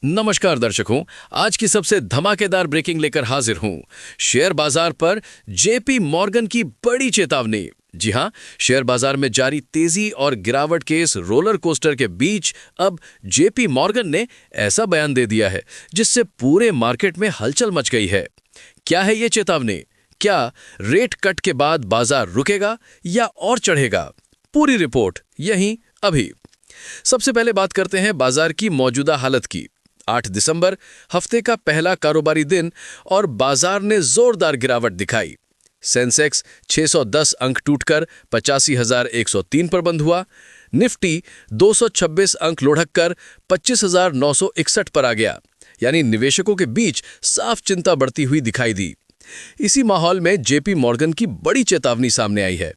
नमस्कार दर्शकों, आज की सबसे धमाकेदार ब्रेकिंग लेकर हाजिर हूं। शेयर बाजार पर जेपी मॉर्गन की बड़ी चेतावनी। जी हां, शेयर बाजार में जारी तेजी और गिरावट के इस रोलर कोस्टर के बीच अब जेपी मॉर्गन ने ऐसा बयान दे दिया है जिससे पूरे मार्केट में हलचल मच गई है। क्या है ये चेतावनी? क्या रेट कट के बाद बाजार रुकेगा या और चढ़ेगा? पूरी रिपोर्ट यहीं अभी। सबसे पहले बात करते हैं बाजार की मौजूदा हालत की। 8 दिसंबर हफ्ते का पहला कारोबारी दिन और बाजार ने जोरदार गिरावट दिखाई। सेंसेक्स 610 अंक टूटकर 85,103 पर बंद हुआ। निफ्टी 226 अंक लुढ़ककर 25,961 पर आ गया। यानी निवेशकों के बीच साफ चिंता बढ़ती हुई दिखाई दी। इसी माहौल में जेपी मॉर्गन की बड़ी चेतावनी सामने आई है।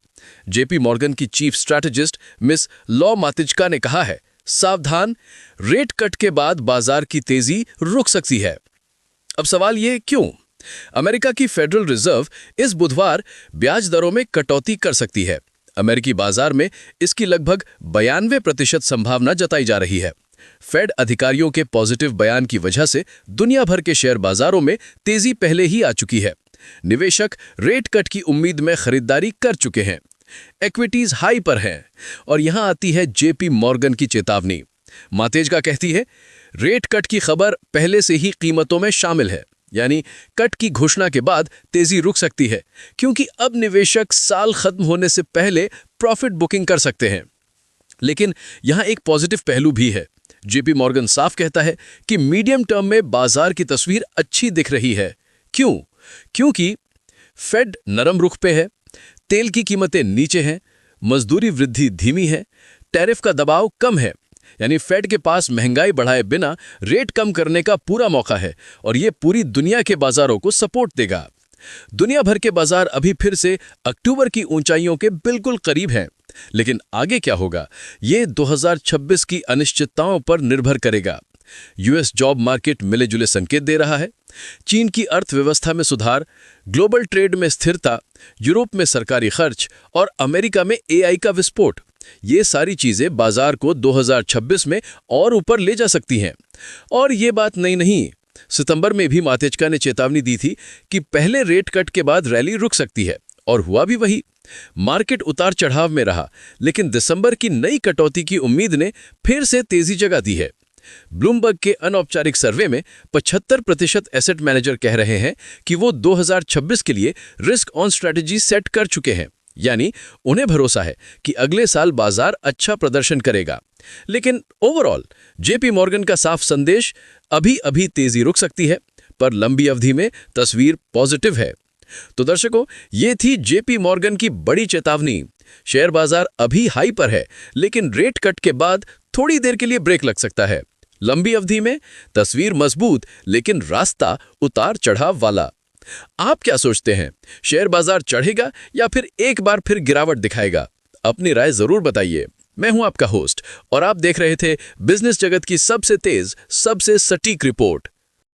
जेपी मॉर्गन की चीफ स्ट्रैटेजिस्ट मिस लॉ मातिजका ने कहा है, सावधान, रेट कट के बाद बाजार की तेजी रुक सकती है। अब सवाल ये क्यों? अमेरिका की फेडरल रिजर्व इस बुधवार ब्याज दरों में कटौती कर सकती है। अमेरिकी बाजार में इसकी लगभग 92% संभावना जताई जा रही है। फेड अधिकारियों के पॉजिटिव बयान की वजह से दुनिया भर के शेयर बाजारों में तेजी पहले ही आ चुकी है। निवेशक रेट कट की उम्मीद में खरीदारी कर चुके हैं। इक्विटीज हाई पर हैं और यहां आती है जेपी मॉर्गन की चेतावनी। मातेजका कहती है, रेट कट की खबर पहले से ही कीमतों में शामिल है, यानी कट की घोषणा के बाद तेजी रुक सकती है क्योंकि अब निवेशक साल खत्म होने से पहले प्रॉफिट बुकिंग कर सकते हैं। लेकिन यहां एक पॉजिटिव पहलू भी है। जेपी मॉर्गन साफ कहता है कि मीडियम टर्म में बाजार की तस्वीर अच्छी दिख रही है। क्यों? क्योंकि फेड नरम रुख पे है, तेल की कीमतें नीचे हैं, मजदूरी वृद्धि धीमी है, टैरिफ का दबाव कम है। यानी फेड के पास महंगाई बढ़ाए बिना रेट कम करने का पूरा मौका है और यह पूरी दुनिया के बाजारों को सपोर्ट देगा। दुनिया भर के बाजार अभी फिर से अक्टूबर की ऊंचाइयों के बिल्कुल करीब हैं, लेकिन आगे क्या होगा ये 2026 की अनिश्चितताओं पर निर्भर करेगा। यूएस जॉब मार्केट मिले जुले संकेत दे रहा है। चीन की अर्थव्यवस्था में सुधार, ग्लोबल ट्रेड में स्थिरता, यूरोप में सरकारी खर्च और अमेरिका में एआई का विस्फोट, ये सारी चीजें बाजार को 2026 में और ऊपर ले जा सकती हैं। और ये बात नई नहीं। सितंबर में भी मातेजका ने चेतावनी दी थी कि पहले रेट कट के बाद रैली रुक सकती है और हुआ भी वही। मार्केट उतार चढ़ाव में रहा, लेकिन दिसंबर की नई कटौती की उम्मीद ने फिर से तेजी जगा दी है। ब्लूमबर्ग के अनौपचारिक सर्वे में 75% एसेट मैनेजर कह रहे हैं कि वो 2026 के लिए रिस्क ऑन स्ट्रैटेजी सेट कर चुके हैं, यानी उन्हें भरोसा है कि अगले साल बाजार अच्छा प्रदर्शन करेगा। लेकिन ओवरऑल जेपी मॉर्गन का साफ संदेश, अभी अभी तेजी रुक सकती है, पर लंबी अवधि में तस्वीर पॉजिटिव है। तो दर्शकों, ये थी जेपी मॉर्गन की बड़ी चेतावनी। शेयर बाजार अभी हाई पर है, लेकिन रेट कट के बाद थोड़ी देर के लिए ब्रेक लग सकता है। लंबी अवधि में तस्वीर मजबूत, लेकिन रास्ता उतार चढ़ाव वाला। आप क्या सोचते हैं? शेयर बाजार चढ़ेगा या फिर एक बार फिर गिरावट दिखाएगा? अपनी राय जरूर बताइए। मैं हूं आपका होस्ट और आप देख रहे थे बिजनेस जगत की सबसे तेज, सबसे सटीक रिपोर्ट।